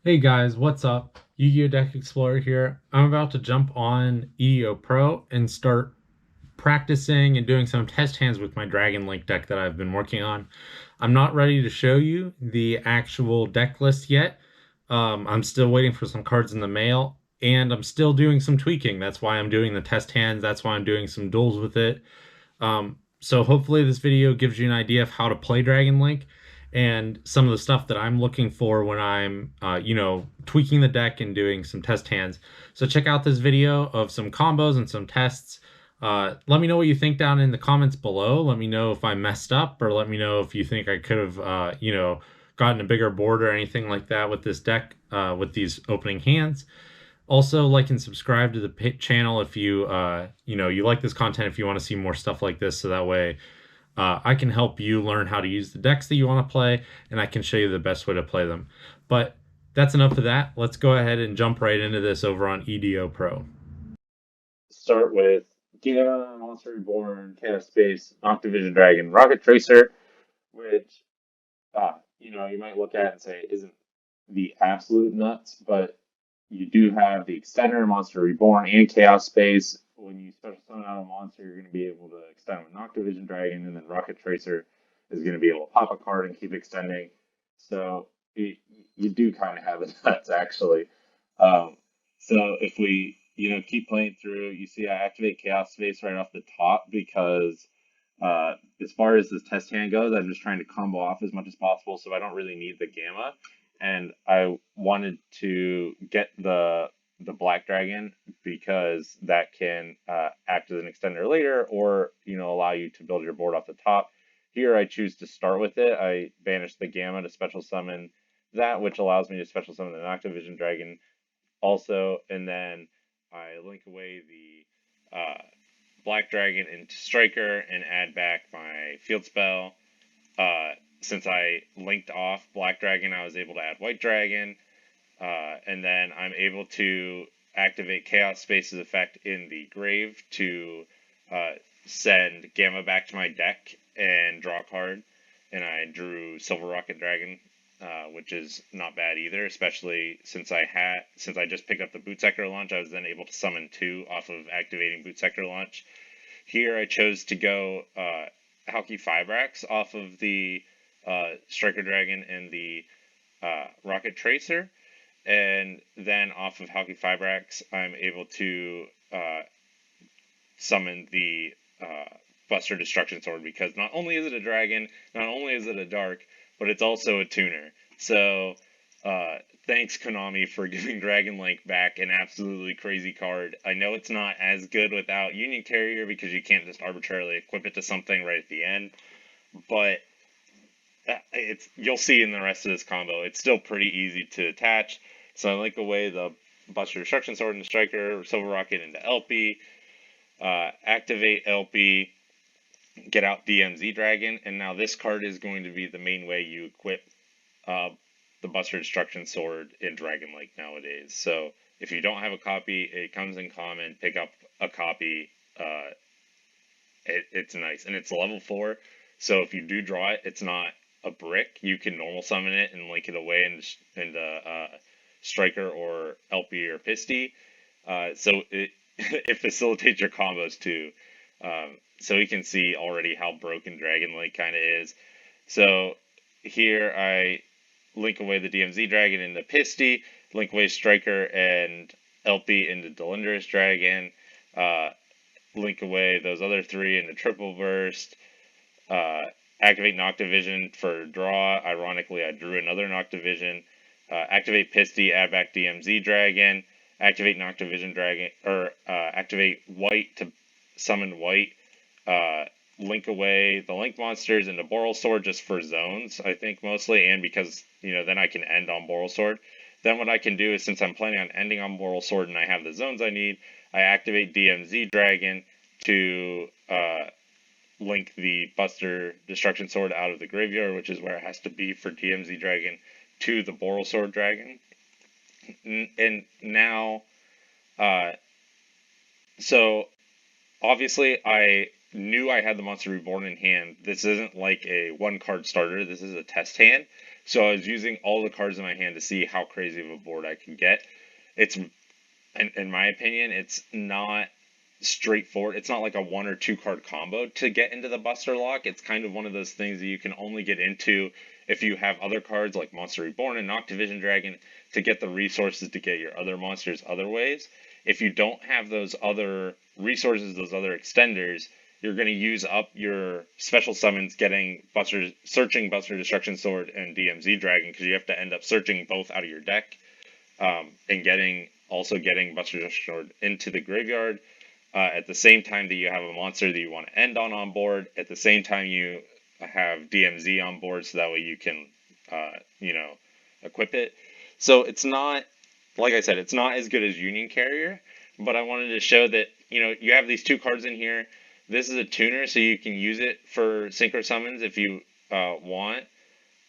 Hey guys, what's up? Yu-Gi-Oh! Deck Explorer here. I'm about to jump on EDO Pro and start practicing and doing some test hands with my Dragon Link deck that I've been working on. I'm not ready to show you the actual deck list yet. I'm still waiting for some cards in the mail, and I'm still doing some tweaking. That's why I'm doing the test hands. That's why I'm doing some duels with it. So hopefully this video gives you an idea of how to play Dragon Link and some of the stuff that I'm looking for when I'm, tweaking the deck and doing some test hands. So check out this video of some combos and some tests. Let me know what you think down in the comments below. Let me know if I messed up, or let me know if you think I could have, gotten a bigger board or anything like that with this deck, with these opening hands. Also, like and subscribe to the channel if you like this content. If you want to see more stuff like this, so that way I can help you learn how to use the decks that you want to play, and I can show you the best way to play them. But that's enough of that. Let's go ahead and jump right into this over on EDO Pro. Start with Giga, Monster Reborn, Chaos Space, Octavision Dragon, Rocket Tracer, which you might look at and say isn't the absolute nuts, but you do have the extender, Monster Reborn, and Chaos Space. When you special summon out a monster, you're going to be able to extend with Octavision Dragon, and then Rocket Tracer is going to be able to pop a card and keep extending. So you do kind of have the nuts actually. Um, so if we keep playing through, you see I activate Chaos Space right off the top because as far as this test hand goes, I'm just trying to combo off as much as possible, so I don't really need the Gamma. And I wanted to get the Black Dragon because that can act as an extender later, or allow you to build your board off the top. Here, I choose to start with it. I banish the Gamma to special summon that, which allows me to special summon the Noctivision Dragon also, and then I link away the Black Dragon into Striker and add back my field spell. Uh, since I linked off Black Dragon, I was able to add White Dragon, and then I'm able to activate Chaos Space's effect in the grave to uh, send Gamma back to my deck and draw a card. And I drew Silver Rocket Dragon, which is not bad either, especially since I just picked up the Boot Sector launch. I was then able to summon two off of activating Boot Sector launch. Here I chose to go Halki Fibrax off of the Striker Dragon and the Rocket Tracer, and then off of Halki Fibrax, I'm able to summon the Buster Destruction Sword because not only is it a dragon, not only is it a dark, but it's also a tuner. So thanks Konami for giving Dragon Link back an absolutely crazy card. I know it's not as good without Union Carrier because you can't just arbitrarily equip it to something right at the end, but it's you'll see in the rest of this combo. It's still pretty easy to attach. So I link away the Buster Destruction Sword into Striker, Silver Rocket into LP, activate LP, get out DMZ Dragon, and now this card is going to be the main way you equip uh, the Buster Destruction Sword in Dragon Lake nowadays. So if you don't have a copy, it comes in common. Pick up a copy. It's nice, and it's level 4. So if you do draw it, it's not a brick. You can normal summon it and link it away into Striker or LP or Pisty. So it facilitates your combos too. So you can see already how broken Dragon Link kind of is. So here I link away the DMZ Dragon into Pisty, link away Striker and LP into Delindrous Dragon, uh, link away those other three into Triple Burst, uh, activate Noctivision for draw. Ironically, I drew another Noctivision. Activate Pisty, add back DMZ Dragon, activate Noctivision Dragon, or activate White to summon White. Uh, link away the Link monsters into Boral Sword just for zones, I think mostly, and because then I can end on Boral Sword. Then what I can do is, since I'm planning on ending on Boral Sword and I have the zones I need, I activate DMZ Dragon to link the Buster Destruction Sword out of the graveyard, which is where it has to be for DMZ Dragon, to the Boral Sword Dragon. And now, uh, so obviously I knew I had the Monster Reborn in hand. This isn't like a one card starter, this is a test hand. So I was using all the cards in my hand to see how crazy of a board I could get. It's, in my opinion, it's not straightforward. It's not like a 1 or 2 card combo to get into the Buster Lock. It's kind of one of those things that you can only get into if you have other cards like Monster Reborn and Noctivision Dragon to get the resources to get your other monsters other ways. If you don't have those other resources, those other extenders, you're going to use up your special summons getting searching Buster Destruction Sword and DMZ Dragon, because you have to end up searching both out of your deck, and getting Buster Destruction Sword into the graveyard, at the same time that you have a monster that you want to end on board. At the same time you have DMZ on board, so that way you can, you know, equip it. So it's not, like I said, it's not as good as Union Carrier, but I wanted to show that, you know, you have these 2 cards in here. This is a tuner, so you can use it for synchro summons if you want.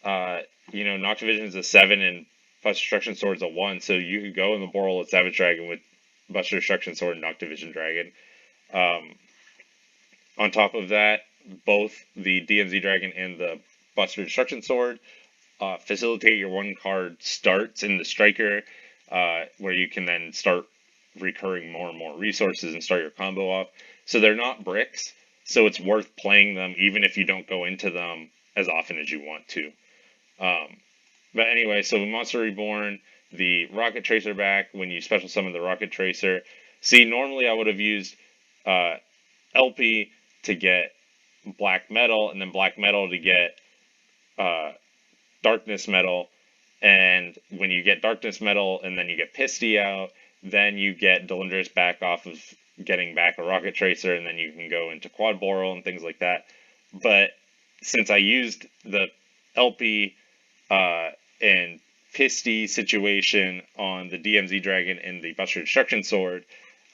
You know, Noctivision is a 7 and Buster Destruction Sword is a 1, so you could go in the Boral Savage Dragon with Buster Destruction Sword and Noctivision Dragon. On top of that, both the DMZ Dragon and the Buster Destruction Sword facilitate your 1 card starts in the Striker, where you can then start recurring more and more resources and start your combo off. So they're not bricks, so it's worth playing them even if you don't go into them as often as you want to. But anyway, so Monster Reborn, the Rocket Tracer back, when you special summon the Rocket Tracer. See, normally I would have used LP to get Black Metal, and then Black Metal to get Darkness Metal. And when you get Darkness Metal and then you get Pisty out, then you get Delindris back off of getting back a Rocket Tracer, and then you can go into Quad Boral and things like that. But since I used the LP and Pisty situation on the DMZ Dragon and the Buster Destruction Sword,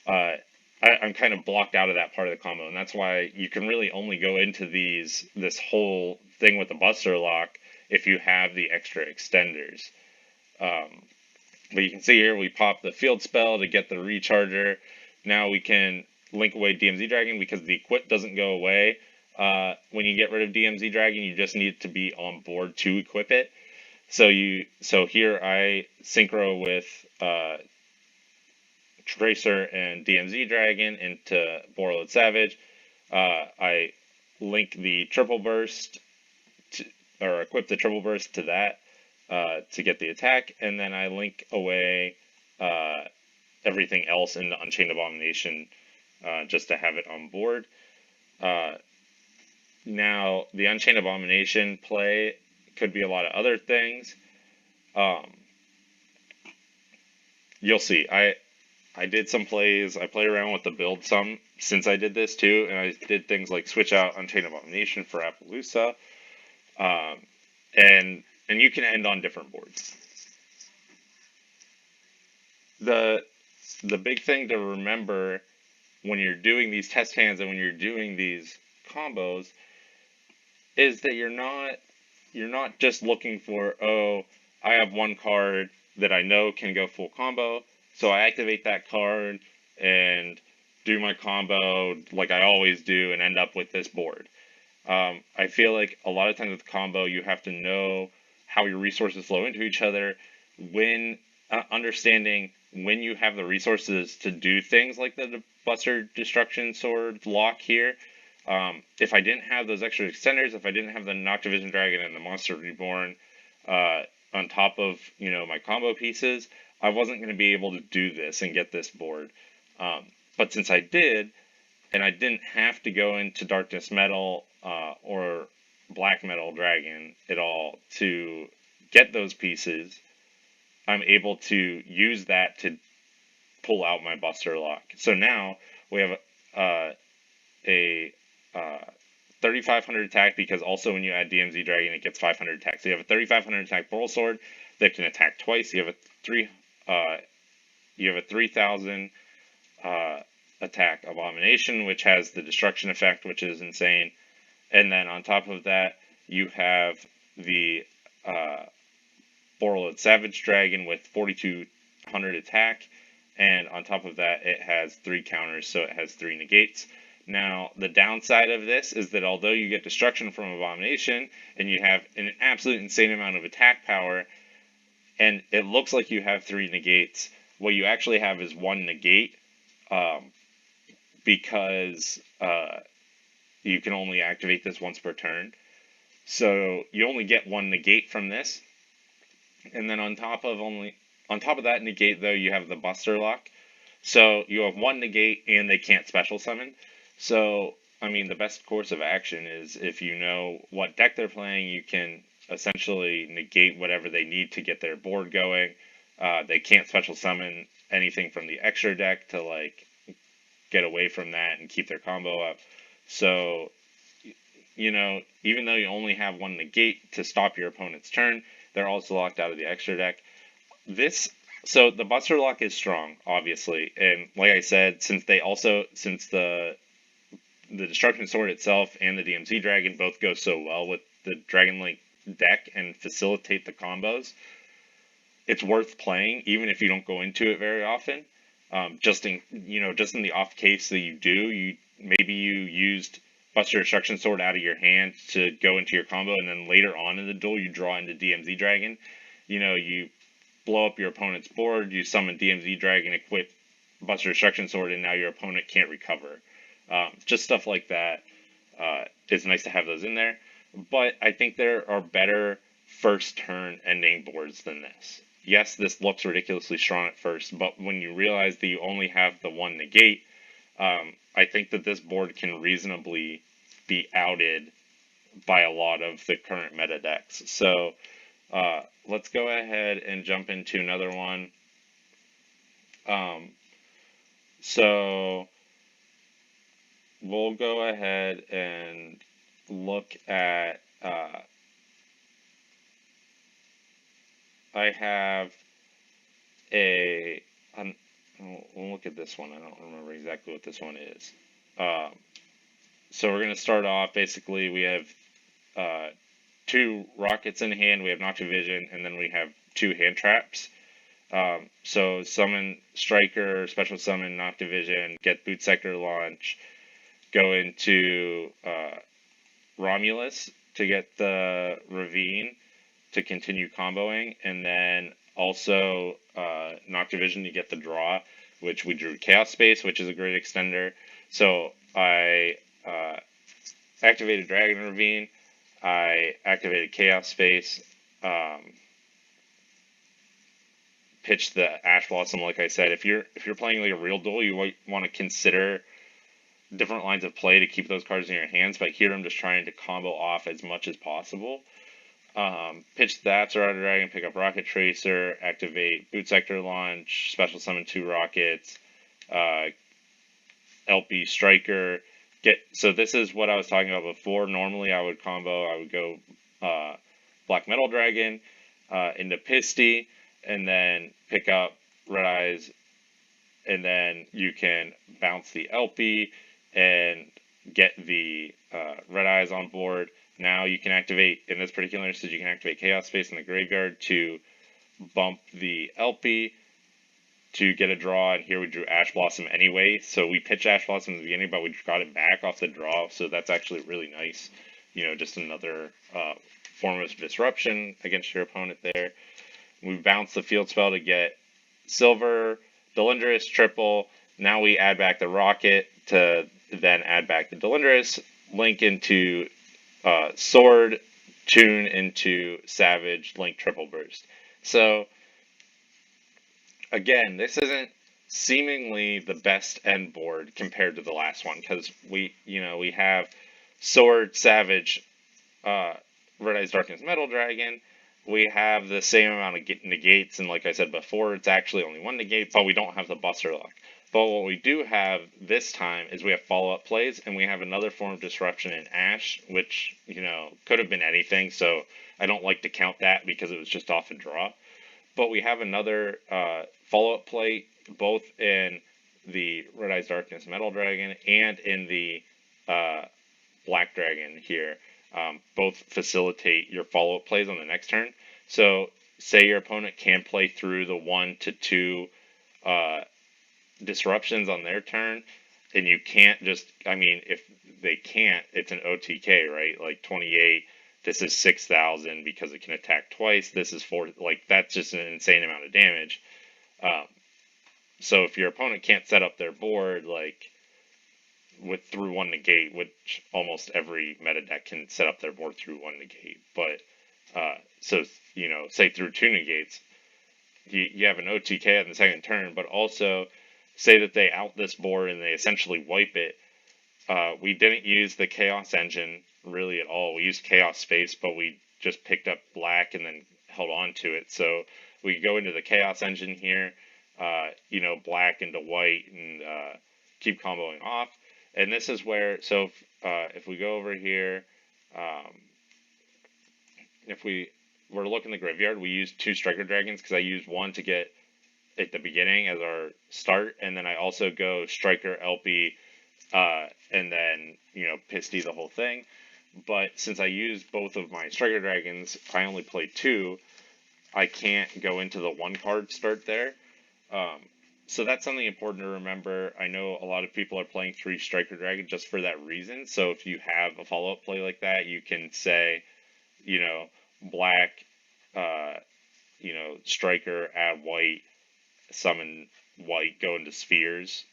I'm kind of blocked out of that part of the combo, and that's why you can really only go into this whole thing with the Buster Lock if you have the extra extenders. But you can see here we pop the field spell to get the recharger. Now we can link away DMZ Dragon because the equip doesn't go away. When you get rid of DMZ Dragon, you just need to be on board to equip it. So here I synchro with Tracer and DMZ Dragon into Boral Savage. I link the Triple Burst or equip the Triple Burst to that to get the attack, and then I link away everything else in the Unchained Abomination just to have it on board. Now, the Unchained Abomination play could be a lot of other things. You'll see. I did some plays. I played around with the build some since I did this too, and I did things like switch out Unchained Abomination for Appaloosa, and you can end on different boards. The big thing to remember when you're doing these test hands and when you're doing these combos is that you're not just looking for, oh, I have 1 card that I know can go full combo, so I activate that card and do my combo like I always do and end up with this board. I feel like a lot of times with combo, you have to know how your resources flow into each other, when understanding when you have the resources to do things like the Buster Destruction Sword lock here. If I didn't have those extra extenders, if I didn't have the Noctivision Dragon and the Monster Reborn on top of, you know, my combo pieces, I wasn't going to be able to do this and get this board. But since I did, and I didn't have to go into Darkness Metal or Black Metal Dragon at all to get those pieces, I'm able to use that to pull out my Buster Lock. So now we have a 3,500 attack, because also when you add DMZ Dragon, it gets 500 attack. So you have a 3,500 attack Boral Sword that can attack twice. You have a 3,000 attack Abomination, which has the destruction effect, which is insane. And then on top of that, you have the Boral Savage Dragon with 4,200 attack, and on top of that, it has 3 counters, so it has 3 negates. Now, the downside of this is that although you get destruction from Abomination and you have an absolute insane amount of attack power, and it looks like you have 3 negates, what you actually have is 1 negate, um, because you can only activate this once per turn. So you only get 1 negate from this, and then on top of that negate though, you have the Buster Lock. So you have 1 negate and they can't special summon. So I mean, the best course of action is if you know what deck they're playing, you can essentially negate whatever they need to get their board going. They can't special summon anything from the extra deck to like get away from that and keep their combo up. So, even though you only have 1 negate to stop your opponent's turn, they're also locked out of the extra deck. So the Buster Lock is strong, obviously, and like I said, since the Destruction Sword itself and the DMZ Dragon both go so well with the Dragon Link deck and facilitate the combos, it's worth playing even if you don't go into it very often. Just in the off case that maybe you used Buster Destruction Sword out of your hand to go into your combo, and then later on in the duel you draw into DMZ Dragon. You blow up your opponent's board, you summon DMZ Dragon, equip Buster Destruction Sword, and now your opponent can't recover. Just stuff like that. It's nice to have those in there. But I think there are better first turn ending boards than this. Yes, this looks ridiculously strong at first, but when you realize that you only have the 1 negate, I think that this board can reasonably be outed by a lot of the current meta decks. So let's go ahead and jump into another one. So we'll go ahead and look at, I have we'll look at this one. I don't remember exactly what this one is. So we're going to start off, basically, we have 2 rockets in hand, we have Noctua Vision, and then we have 2 hand traps. So summon Striker, special summon Noctua Vision, get Boot Sector launch, go into Romulus to get the Ravine to continue comboing, and then also Noctua Vision to get the draw, which we drew Chaos Space, which is a great extender. So I activated Dragon Ravine, I activated Chaos Space, pitched the Ash Blossom. Like I said, if you're playing like a real duel, you might want to consider different lines of play to keep those cards in your hands, but here I'm just trying to combo off as much as possible. Pitch that, Zerata Dragon, pick up Rocket Tracer, activate Boot Sector launch, special summon 2 rockets, LP Striker. So this is what I was talking about before. Normally I would go Black Metal Dragon into Pisty, and then pick up Red Eyes, and then you can bounce the LP and get the Red Eyes on board. Now you can activate, in this particular instance, you can activate Chaos Space in the graveyard to bump the LP to get a draw, and here we drew Ash Blossom anyway. So we pitched Ash Blossom at the beginning, but we got it back off the draw, so that's actually really nice. Just another form of disruption against your opponent there. We bounce the field spell to get Silver, Delindrus, triple. Now we add back the Rocket to then add back the Delindrus, link into Sword, tune into Savage, link triple burst. So again, this isn't seemingly the best end board compared to the last one, because we have Sword, Savage, Red Eyes Darkness Metal Dragon. We have the same amount of negates, and like I said before, it's actually only 1 negate, but we don't have the Buster Lock. But what we do have this time is we have follow-up plays, and we have another form of disruption in Ash, which, could have been anything, so I don't like to count that because it was just off a draw. But we have another follow-up play, both in the Red Eyes Darkness Metal Dragon and in the Black Dragon here. Both facilitate your follow-up plays on the next turn. So say your opponent can play through the 1 to 2 disruptions on their turn. and you can't just, I mean, if they can't, it's an OTK, right? Like 28, this is 6,000 because it can attack twice. This is 4, like that's just an insane amount of damage. Um, so if your opponent can't set up their board, like with through one negate, which almost every meta deck can set up their board through one negate, but so say through two negates, you have an OTK on the second turn, but also say that they out this board and they essentially wipe it. We didn't use the Chaos Engine really at all. We used Chaos Space, but we just picked up black and then held on to it. So we go into the Chaos Engine here, black into white, and keep comboing off. And this is where, so if we go over here, um, if we were to look in the graveyard, we use two Striker Dragons because I use one to get at the beginning as our start, and then I also go Striker, LP, and then Pisty the whole thing. But since I use both of my Striker Dragons, I only play two. I can't go into the one card start there. Um, so that's something important to remember. I know a lot of people are playing three Striker Dragons just for that reason. So if you have a follow up play like that, you can say, black, uh, Striker, add white, summon white, go into spheres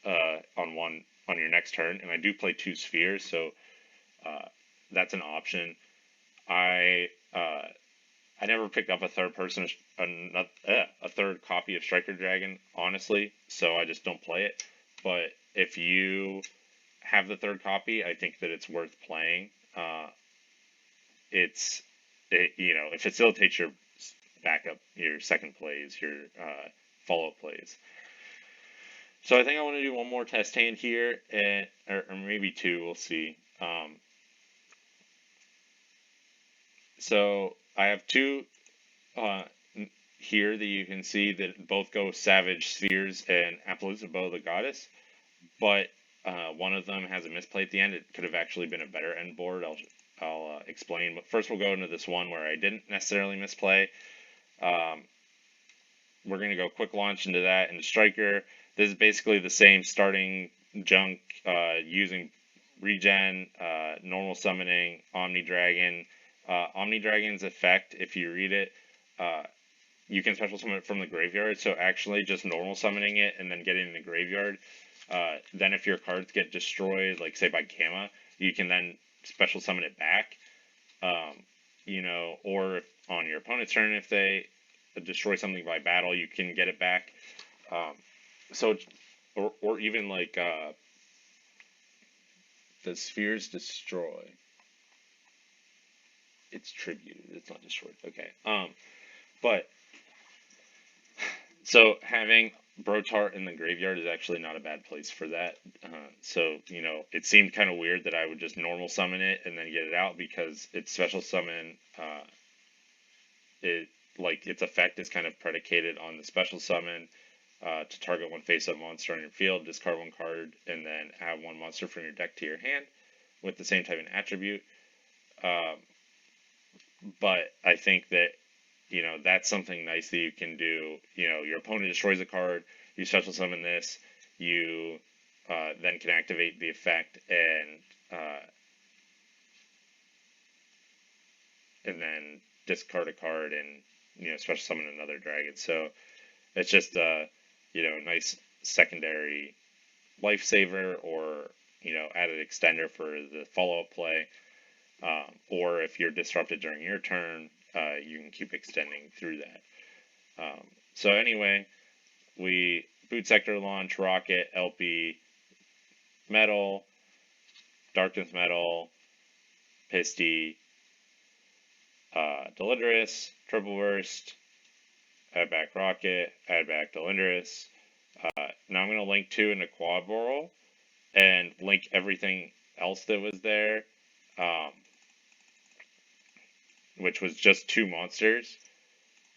on your next turn, and I do play two spheres, so that's an option. I uh, I never picked up a third copy of Striker Dragon, honestly, so I just don't play it. But if you have the third copy, I think that it's worth playing. It facilitates your backup, your second plays, your follow up plays. So I think I want to do one more test hand here, or maybe two. We'll see. So I have two uh, here that you can see that both go Savage Spheres and Appaloosa Bow the Goddess, but one of them has a misplay at the end. It could have actually been a better end board. I'll explain. But first, we'll go into this one where I didn't necessarily misplay. Um, we're going to go quick launch into that into Striker. This is basically the same starting junk using regen, normal summoning, Omni Dragon. Omni Dragon's effect, if you read it, you can special summon it from the graveyard. So actually, just normal summoning it and then getting in the graveyard. Then if your cards get destroyed, like say by Gamma, you can then special summon it back. Or on your opponent's turn, if they destroy something by battle, you can get it back. Or even like the spheres destroy. It's tribute. It's not destroyed. Okay. But so having Brotar in the graveyard is actually not a bad place for that. It seemed kind of weird that I would just normal summon it and then get it out because its special summon, its effect is kind of predicated on the special summon to target one face-up monster on your field, discard one card, and then add one monster from your deck to your hand with the same type of attribute. But I think that that's something nice that you can do. Your opponent destroys a card, you special summon this, you then can activate the effect and then discard a card and special summon another dragon. So it's just nice secondary lifesaver, or added extender for the follow up play. Or if you're disrupted during your turn, you can keep extending through that. So anyway, we boot sector launch, rocket, LP, metal, darkness metal, Pisty, Delindrus, triple burst, add back rocket, add back Delindrus. Now I'm going to link 2 into quad boral and link everything else that was there, which was just 2 monsters.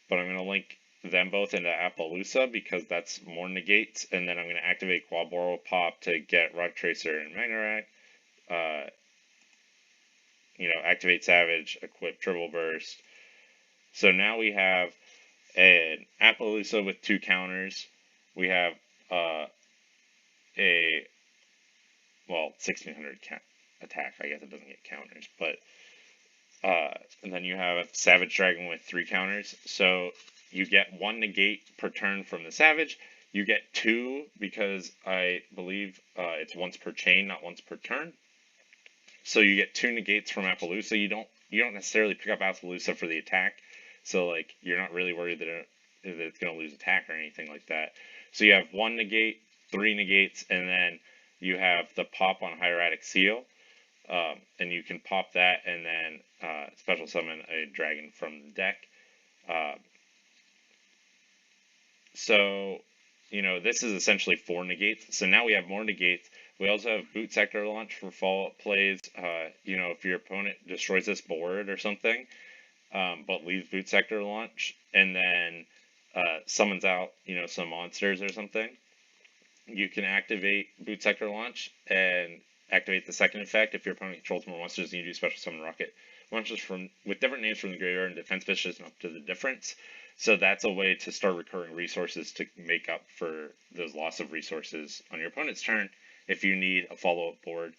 But I'm going to link them both into Appaloosa because that's more negates, and then I'm going to activate quad boral pop to get Rock Tracer and Magnarak. Activate Savage, equip Triple Burst. So now we have an Appaloosa with 2 counters. We have a well, 1600 attack. I guess it doesn't get counters, but and then you have Savage Dragon with 3 counters. So you get 1 negate per turn from the Savage. You get 2 because I believe it's once per chain, not once per turn. So you get 2 negates from Appaloosa. You don't necessarily pick up Appaloosa for the attack. So like you're not really worried that it's going to lose attack or anything like that. So you have 1 negate, 3 negates, and then you have the pop on Hieratic Seal. And you can pop that and then special summon a dragon from the deck. So, this is essentially 4 negates. So now we have more negates. We also have Boot Sector Launch for follow-up plays. If your opponent destroys this board or something, but leaves Boot Sector Launch, and then summons out, some monsters or something, you can activate Boot Sector Launch and activate the second effect. If your opponent controls more monsters, then you do special summon rocket monsters with different names from the graveyard, and defense fish isn't up to the difference. So that's a way to start recurring resources to make up for those loss of resources on your opponent's turn if you need a follow-up board.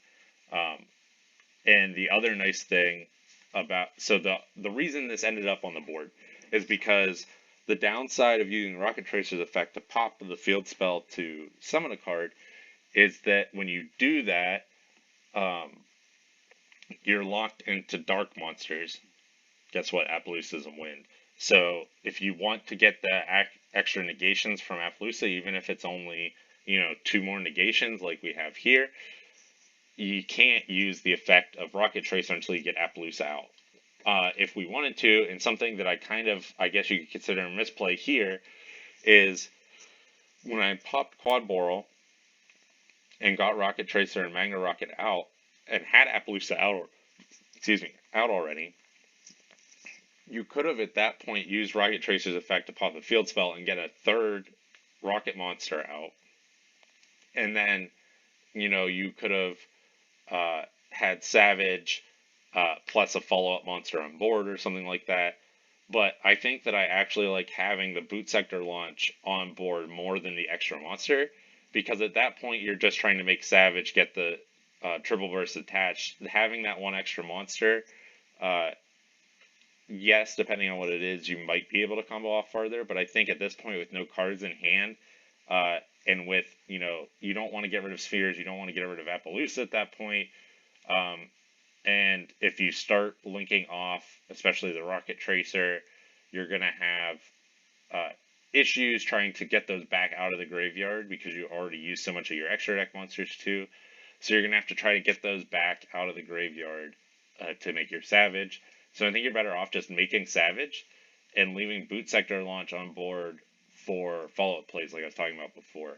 And the other nice thing the reason this ended up on the board is because the downside of using Rocket Tracer's effect to pop the field spell to summon a card is that when you do that, you're locked into dark monsters. Guess what? Appaloosa is a wind. So if you want to get the extra negations from Appaloosa, even if it's only 2 more negations like we have here, you can't use the effect of Rocket Tracer until you get Appaloosa out. If we wanted to, and something that I guess you could consider a misplay here, is when I popped Quad Boral and got Rocket Tracer and Magna Rocket out, and had Appaloosa out already, you could have at that point used Rocket Tracer's effect to pop the field spell and get a 3rd rocket monster out. And then, you could have had Savage plus a follow-up monster on board or something like that. But I think that I actually like having the Boot Sector Launch on board more than the extra monster, because at that point you're just trying to make Savage get the triple burst attached. Having that 1 extra monster, yes, depending on what it is, you might be able to combo off farther, but I think at this point with no cards in hand, and with, you don't want to get rid of Spheres, you don't want to get rid of Appaloosa at that point, and if you start linking off, especially the Rocket Tracer, you're going to have issues trying to get those back out of the graveyard because you already used so much of your extra deck monsters too. So you're going to have to try to get those back out of the graveyard to make your Savage. So I think you're better off just making Savage and leaving Boot Sector Launch on board for follow-up plays like I was talking about before.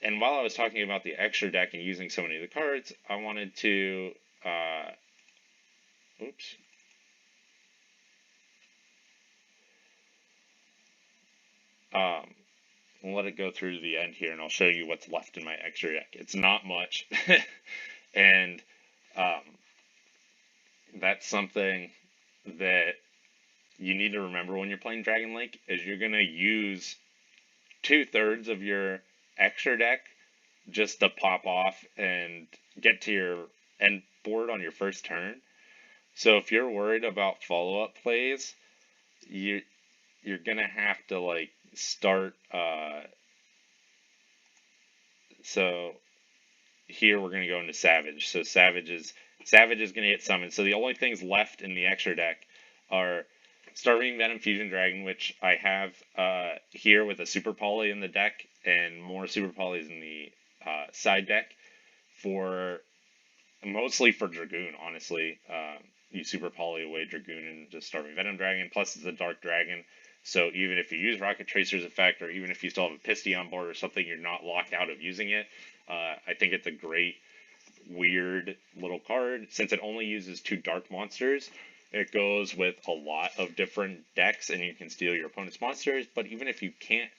And while I was talking about the extra deck and using so many of the cards, I wanted to let it go through to the end here, and I'll show you what's left in my extra deck. It's not much, and that's something that you need to remember when you're playing Dragon Link, is you're going to use 2/3 of your extra deck just to pop off and get to your end board on your first turn. So if you're worried about follow-up plays, you're going to have to like start so here we're going to go into Savage. So Savage is going to get summoned. So the only things left in the extra deck are Starving Venom Fusion Dragon, which I have here with a Super Poly in the deck, and more Super Polys in the side deck, mostly for Dragoon, honestly. You Super Poly away Dragoon and just Starving Venom Dragon, plus it's a Dark Dragon, so even if you use Rocket Tracer's effect, or even if you still have a Pisty on board or something, you're not locked out of using it. I think it's a great, weird little card. Since it only uses 2 dark monsters, it goes with a lot of different decks, and you can steal your opponent's monsters. But even if you can't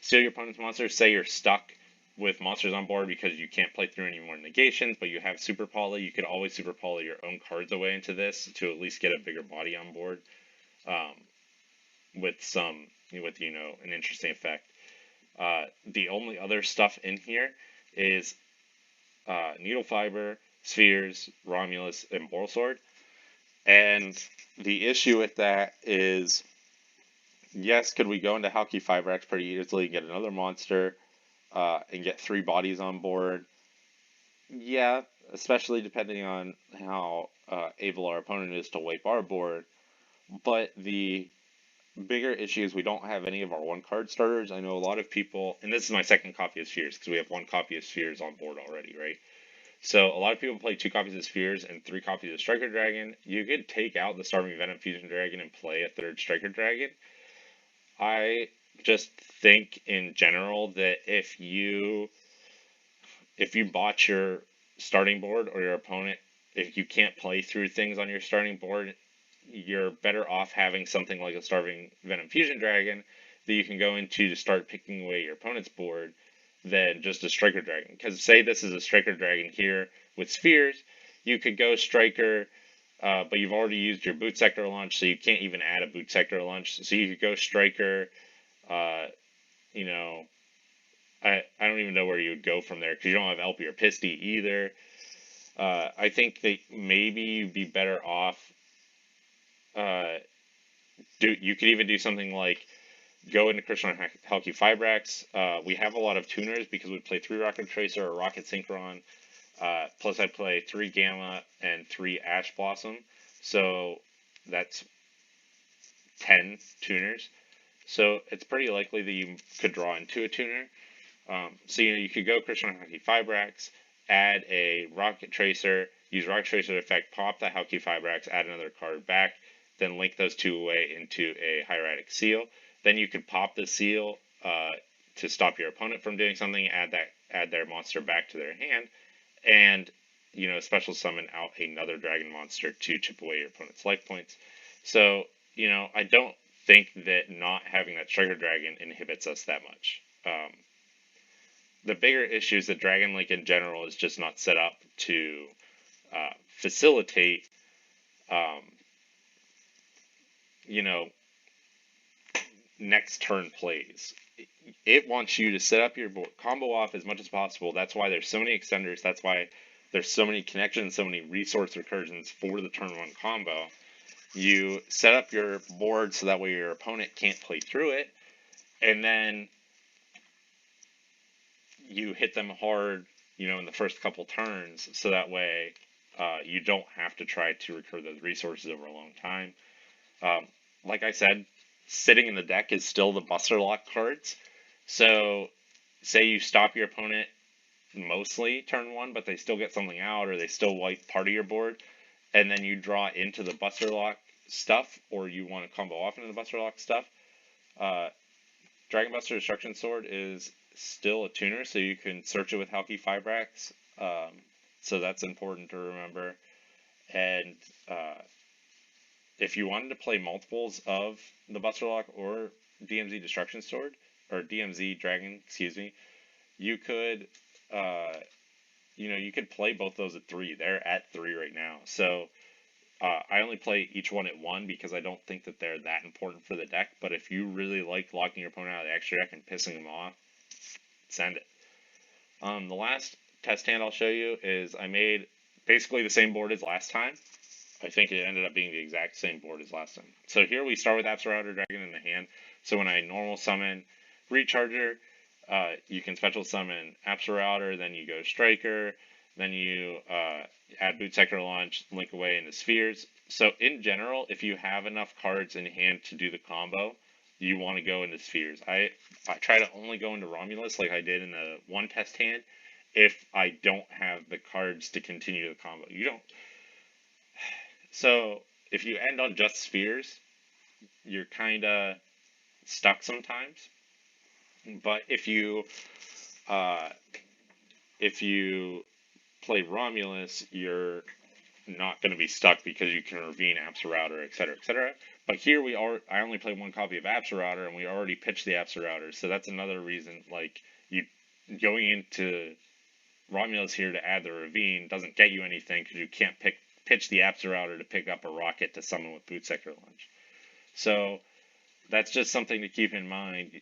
steal your opponent's monsters, say you're stuck with monsters on board because you can't play through any more negations, but you have Super Poly, you could always Super Poly your own cards away into this to at least get a bigger body on board, with an interesting effect. The only other stuff in here is Needle Fiber, Spheres, Romulus, and Borosword. And the issue with that is, yes, could we go into Halki 5X pretty easily, get another monster, and get 3 bodies on board? Yeah, especially depending on how able our opponent is to wipe our board. But the bigger issue is we don't have any of our 1 card starters. I know a lot of people, and this is my second copy of Spheres because we have 1 copy of Spheres on board already, right? So a lot of people play 2 copies of Spheres and 3 copies of Striker Dragon. You could take out the Starving Venom Fusion Dragon and play a 3rd Striker Dragon. I just think in general that if you botch your starting board or your opponent, if you can't play through things on your starting board, you're better off having something like a Starving Venom Fusion Dragon that you can go into to start picking away your opponent's board than just a Striker Dragon. Because say this is a Striker Dragon here with Spheres, you could go Striker, but you've already used your Boot Sector launch, so you can't even add a Boot Sector launch. So you could go Striker, uh, you know, I don't even know where you would go from there because you don't have LP or Pisty either. I think that maybe you'd be better off. Uh, you could even do something like go into Crystalline Halki Fibrax. We have a lot of tuners because we play 3 Rocket Tracer or Rocket Synchron. Plus, I play 3 Gamma and 3 Ash Blossom. So that's 10 tuners. So it's pretty likely that you could draw into a tuner. So you could go Crystalline Halki Fibrax, add a Rocket Tracer, use Rocket Tracer to effect, pop the Halki Fibrax, add another card back, then link those 2 away into a Hieratic Seal. Then you could pop the seal to stop your opponent from doing something, add their monster back to their hand, and special summon out another dragon monster to chip away your opponent's life points. So I don't think that not having that Striker Dragon inhibits us that much. The bigger issue is that Dragon Link in general is just not set up to facilitate, next turn plays. It wants you to set up your combo off as much as possible. That's why there's so many extenders. That's why there's so many connections, so many resource recursions for the turn 1 combo. You set up your board so that way your opponent can't play through it, and then you hit them hard, in the first couple turns, so that way you don't have to try to recur those resources over a long time. Like I said, sitting in the deck is still the Buster Lock cards. So, say you stop your opponent mostly turn 1, but they still get something out, or they still wipe part of your board, and then you draw into the Buster Lock stuff, or you want to combo off into the Buster Lock stuff. Dragon Buster Destruction Sword is still a tuner, so you can search it with Halki Fibrax. So that's important to remember. And if you wanted to play multiples of the Buster Lock or DMZ Destruction Sword, or DMZ Dragon, excuse me, you could, you could play both those at 3. They're at 3 right now. So I only play each one at 1 because I don't think that they're that important for the deck. But if you really like locking your opponent out of the extra deck and pissing them off, send it. The last test hand I'll show you is I made basically the same board as last time. I think it ended up being the exact same board as last time. So here we start with Absolouter Dragon in the hand. So when I normal summon Recharger, you can special summon Absolouter, then you go Striker, then you add Boot Sector Launch, link away into Spheres. So in general, if you have enough cards in hand to do the combo, you want to go into Spheres. I try to only go into Romulus like I did in the 1 test hand if I don't have the cards to continue the combo. You don't. So if you end on just Spheres, you're kind of stuck sometimes. But if you play Romulus, you're not going to be stuck because you can Ravine, Absolouter, etc., etc. But here I only play 1 copy of Absolouter, and we already pitched the Absolouter, so that's another reason. Like, you going into Romulus here to add the Ravine doesn't get you anything because you can't pitch the Absolouter to pick up a Rocket to summon with Boot Sector Launch. So that's just something to keep in mind.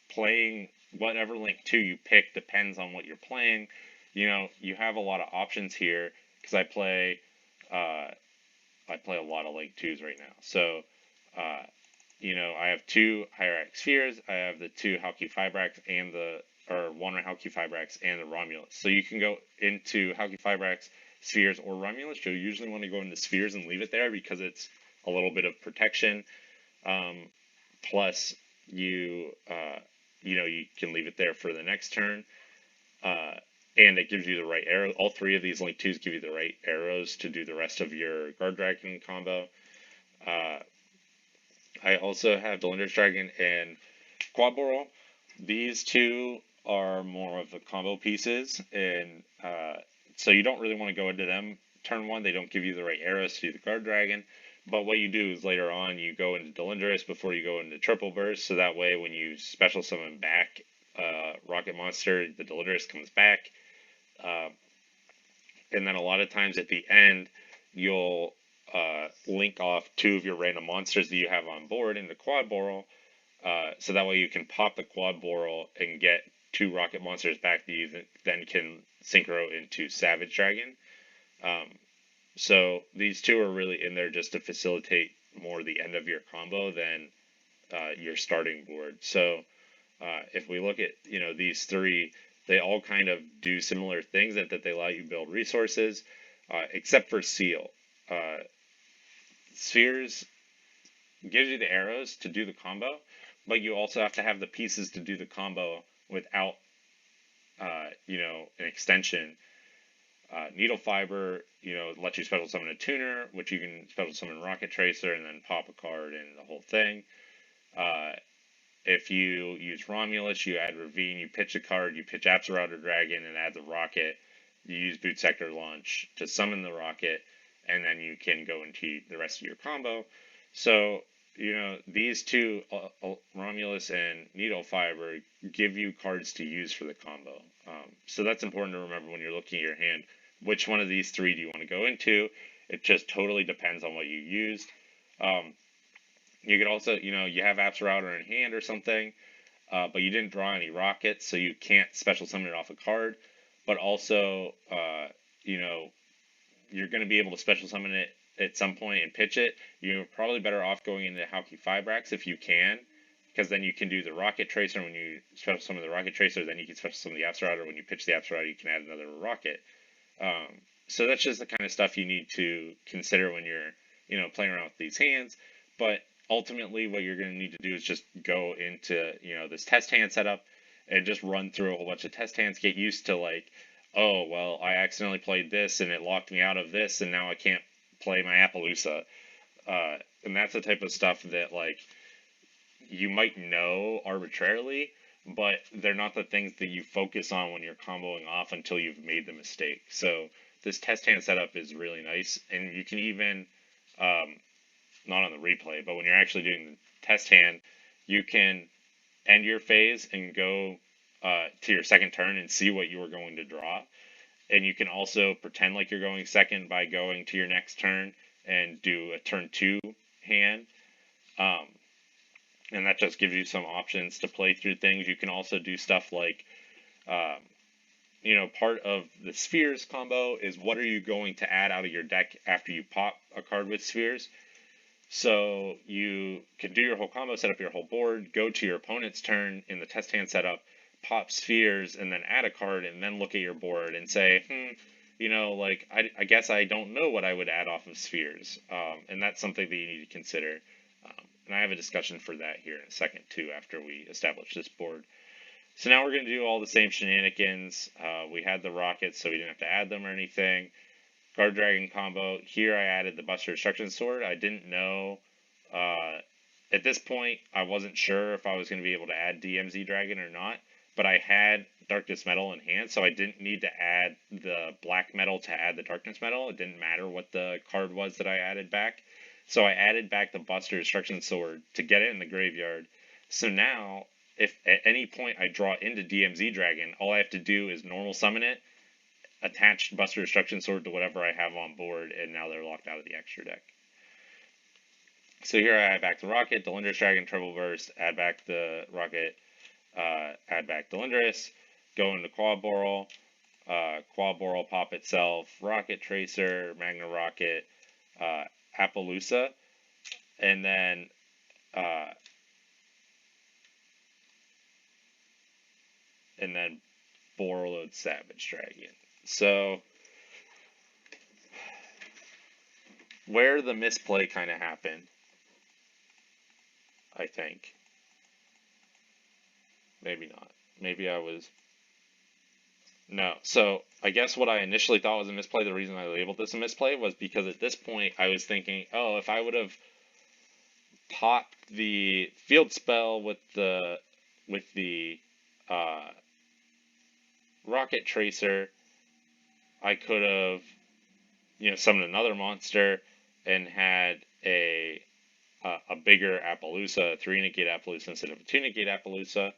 Playing whatever Link 2 you pick depends on what you're playing. You have a lot of options here because uh, I play a lot of Link 2s right now. So, uh, I have two Hierarch Spheres. I have the two Halki Fibrax and or one Halki Fibrax and the Romulus. So you can go into Halki Fibrax, Spheres, or Romulus. You'll usually want to go into Spheres and leave it there because it's a little bit of protection. Plus, you can leave it there for the next turn. Uh, and it gives you the right arrow. All three of these Link 2s give you the right arrows to do the rest of your Guard Dragon combo. Uh, I also have Delinder's Dragon and Quad Boral. These two are more of the combo pieces, and so you don't really want to go into them turn one. They don't give you the right arrows to do the Guard Dragon. But what you do is later on you go into Delindrus before you go into Triple Burst, so that way when you special summon back Rocket Monster, the Delindrus comes back. Uh, and then a lot of times at the end, you'll link off two of your random monsters that you have on board into Quad Boral, so that way you can pop the Quad Boral and get two rocket monsters back that you then can synchro into Savage Dragon. Um, so these two are really in there just to facilitate more the end of your combo than your starting board. So if we look at these three, they all kind of do similar things that they allow you to build resources, except for Seal. Spheres gives you the arrows to do the combo, but you also have to have the pieces to do the combo without, an extension. Needle Fiber, lets you special summon a tuner, which you can special summon Rocket Tracer and then pop a card and the whole thing. If you use Romulus, you add Ravine, you pitch a card, you pitch Absolrouter Dragon and add the Rocket. You use Boot Sector Launch to summon the Rocket, and then you can go into the rest of your combo. So, these two, Romulus and Needle Fiber, give you cards to use for the combo. So that's important to remember when you're looking at your hand. Which one of these three do you want to go into? It just totally depends on what you used. You could also, you have Absolrouter in hand or something, but you didn't draw any rockets, so you can't special summon it off a card. But also, you're going to be able to special summon it at some point and pitch it. You're probably better off going into Halki Fibrax if you can, because then you can do the Rocket Tracer when you special summon the Rocket Tracer, then you can special summon the Absolrouter. When you pitch the Absolrouter, you can add another Rocket. So that's just the kind of stuff you need to consider when you're, playing around with these hands. But ultimately, what you're going to need to do is just go into, this test hand setup and just run through a whole bunch of test hands, get used to like, oh, well, I accidentally played this and it locked me out of this, and now I can't play my Appaloosa. And that's the type of stuff that, like, you might know arbitrarily, but they're not the things that you focus on when you're comboing off until you've made the mistake. So this test hand setup is really nice, and you can even, not on the replay, but when you're actually doing the test hand, you can end your phase and go to your second turn and see what you were going to draw. And you can also pretend like you're going second by going to your next turn and do a turn 2 hand. And that just gives you some options to play through things. You can also do stuff like, part of the Spheres combo is what are you going to add out of your deck after you pop a card with Spheres. So you can do your whole combo, set up your whole board, go to your opponent's turn in the test hand setup, pop Spheres, and then add a card, and then look at your board and say, I guess I don't know what I would add off of Spheres. And that's something that you need to consider. And I have a discussion for that here in a second, too, after we establish this board. So now we're going to do all the same shenanigans. We had the rockets, so we didn't have to add them or anything. Guard Dragon combo. Here I added the Buster Destruction Sword. I didn't know. At this point, I wasn't sure if I was going to be able to add DMZ Dragon or not, but I had Darkness Metal in hand, so I didn't need to add the Black Metal to add the Darkness Metal. It didn't matter what the card was that I added back. So I added back the Buster Destruction Sword to get it in the graveyard. So now, if at any point I draw into DMZ Dragon, all I have to do is normal summon it, attach Buster Destruction Sword to whatever I have on board, and now they're locked out of the extra deck. So here I add back the Rocket, Delinder's Dragon, Turbo Burst, add back the Rocket, add back Delindris, go into Quad Boral, pop itself, Rocket Tracer, Magna Rocket, Appaloosa, and then uh, Borreload Savage Dragon. So where the misplay kind of happened, I think. Maybe not. Maybe I was. No. So I guess what I initially thought was a misplay, the reason I labeled this a misplay was because at this point I was thinking, oh, if I would have popped the field spell with the uh, Rocket Tracer, I could have, summoned another monster and had a bigger Appaloosa, a 3-negate Appaloosa instead of a 2-negate Appaloosa.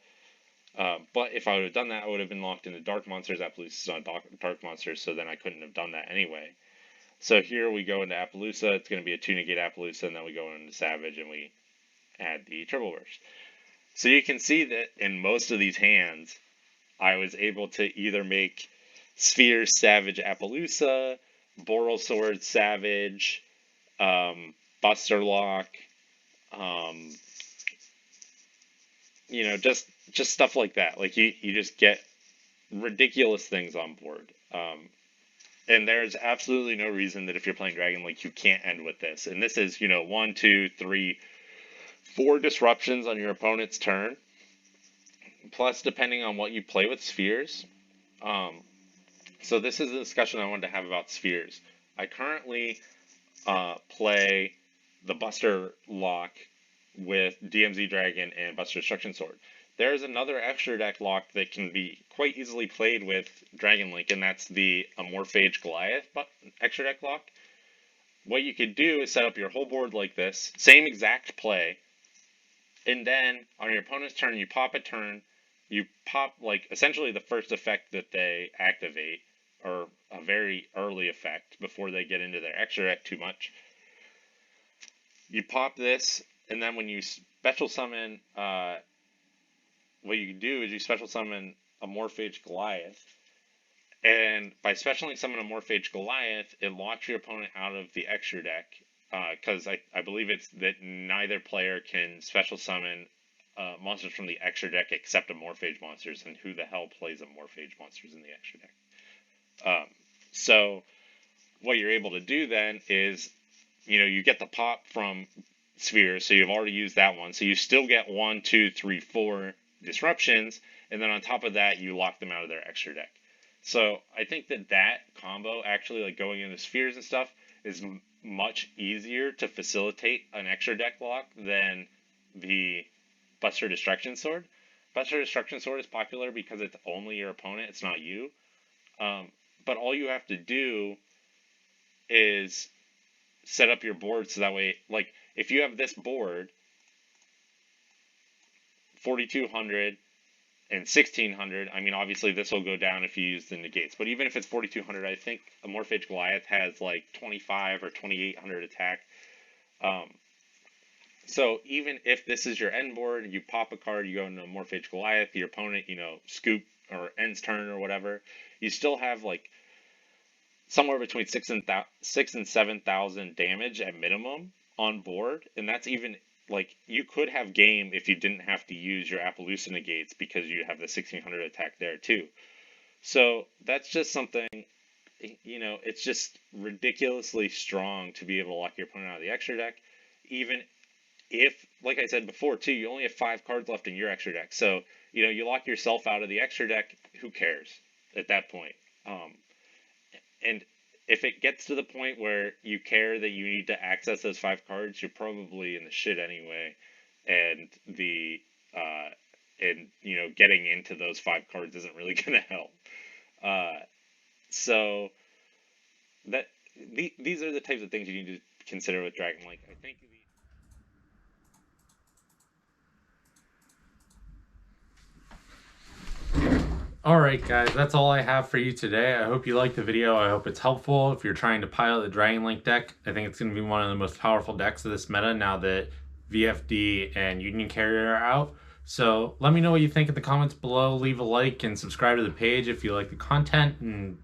But if I would have done that, I would have been locked into Dark Monsters. Appaloosa is not Dark Monsters, so then I couldn't have done that anyway. So here we go into Appaloosa. It's going to be a 2-negate Appaloosa, and then we go into Savage, and we add the Triple Burst. So you can see that in most of these hands, I was able to either make Sphere Savage Appaloosa, Boral Sword Savage, Buster Lock, just stuff like that. Like you just get ridiculous things on board. And there's absolutely no reason that if you're playing Dragon Link, you can't end with this. And this is, 1, 2, 3, 4 disruptions on your opponent's turn. Plus, depending on what you play with spheres. So this is a discussion I wanted to have about spheres. I currently play the Buster Lock with DMZ Dragon and Buster Destruction Sword. There's another extra deck lock that can be quite easily played with Dragon Link, and that's the Amorphage Goliath extra deck lock. What you could do is set up your whole board like this, same exact play, and then on your opponent's turn, you pop a turn, you pop, essentially the first effect that they activate, or a very early effect before they get into their extra deck too much. You pop this, and then when you special summon, what you do is you special summon Amorphage Goliath, and by specialing summon Amorphage Goliath, it locks your opponent out of the extra deck, because I believe it's that neither player can special summon monsters from the extra deck except Amorphage monsters, and who the hell plays Amorphage monsters in the extra deck? So what you're able to do then is, you get the pop from Sphere, so you've already used that one, so you still get 1, 2, 3, 4 disruptions, and then on top of that, you lock them out of their extra deck. So I think that combo, actually, going into spheres and stuff, is much easier to facilitate an extra deck lock than the Buster Destruction Sword. Buster Destruction Sword is popular because it's only your opponent, it's not you. But all you have to do is set up your board so that way, if you have this board, 4,200 and 1,600, I mean, obviously this will go down if you use the negates, but even if it's 4,200, I think Amorphage Goliath has 25 or 2,800 attack. So even if this is your end board, you pop a card, you go into Amorphage Goliath, your opponent, scoop or ends turn or whatever, you still have somewhere between 6,000 and 7,000 damage at minimum on board, and that's even you could have game if you didn't have to use your Appaloosa negates because you have the 1,600 attack there too. So that's just something, it's just ridiculously strong to be able to lock your opponent out of the extra deck, even if, like I said before too, you only have 5 cards left in your extra deck. So, you lock yourself out of the extra deck, who cares at that point? And if it gets to the point where you care that you need to access those 5 cards, you're probably in the shit anyway. And getting into those 5 cards isn't really going to help. So these are the types of things you need to consider with Dragon Link. I think Alright guys, that's all I have for you today. I hope you liked the video. I hope it's helpful. If you're trying to pilot the Dragon Link deck, I think it's going to be one of the most powerful decks of this meta now that VFD and Union Carrier are out. So let me know what you think in the comments below. Leave a like and subscribe to the page if you like the content and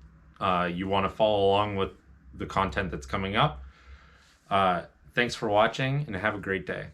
you want to follow along with the content that's coming up. Thanks for watching and have a great day.